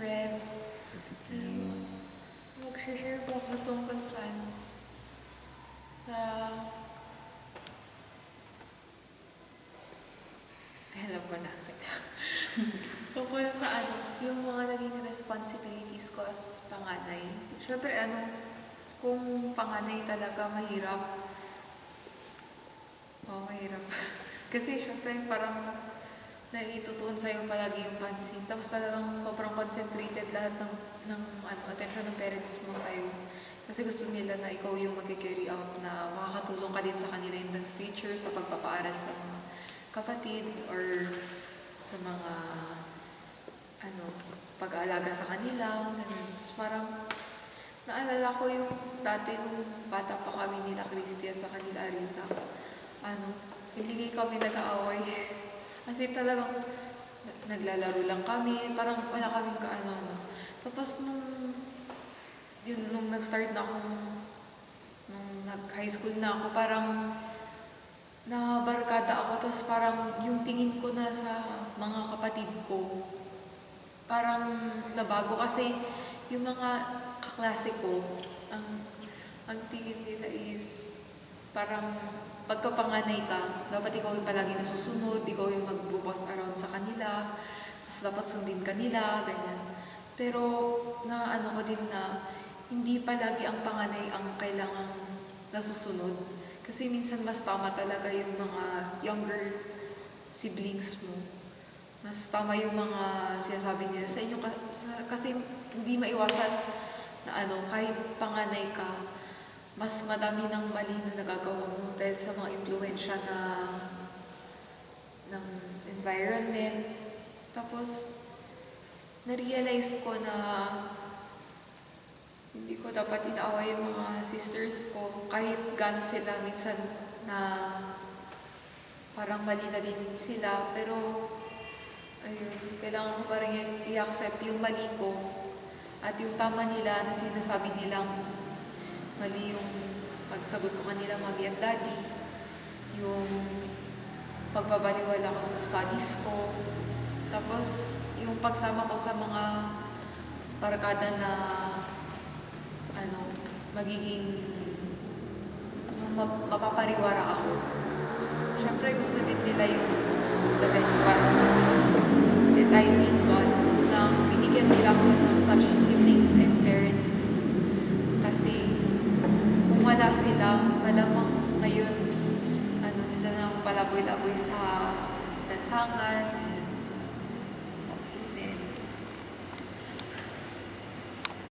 Rebs. Mag-share po ako tungkol sa alam ko na. Tungkol sa yung mga naging responsibilities ko as panganay. Siyempre kung panganay talaga mahirap. Mahirap. Kasi syempre parang naitutuon sa'yo palagi yung pansin. Tapos talagang sobrang concentrated lahat ng attention ng parents mo sa'yo. Kasi gusto nila na ikaw yung mag-carry out na makakatulong ka din sa kanila in the future sa pagpapaaral sa mga kapatid or sa mga pag-aalaga sa kanila. Tapos parang naalala ko yung dati nung bata pa kami nila Christy at sa kanila Ariza. Hindi kami nag-aaway. Kasi talagang naglalaro lang kami, parang wala kaming Tapos nung nag-start na ako, nung nag-high school na ako, parang nabarkada ako, tapos parang yung tingin ko na sa mga kapatid ko, parang nabago kasi yung mga kaklase ko, ang tingin nila is parang pagkapanganay ka, dapat ikaw yung palagi nasusunod, ikaw yung mag-boss around sa kanila, tapos dapat sundin ka nila, ganyan. Pero ko din na hindi palagi ang panganay ang kailangang nasusunod. Kasi minsan mas tama talaga yung mga younger siblings mo. Mas tama yung mga sinasabi nila sa inyo kasi hindi maiwasan na kahit panganay ka, mas madami ng mali na nagagawa mo dahil sa mga impluwensya ng environment. Tapos, na-realize ko na hindi ko dapat inaaway yung mga sisters ko kahit gaano sila minsan na parang mali na din sila. Pero, kailangan ko pa rin i-accept yung mali ko at yung tama nila na sinasabi nilang mali yung pagsagot ko kanila, mami at daddy, yung pagbabaliwala ko sa studies ko, tapos yung pagsama ko sa mga barkada na magiging mapapariwara ako. Siyempre gusto din nila yung the best para sa akin. And I thank God na binigyan nila ako ng such siblings and parents. Kasi kung wala sila, malamang ngayon, nandiyan ako palaboy-laboy sa lansangan.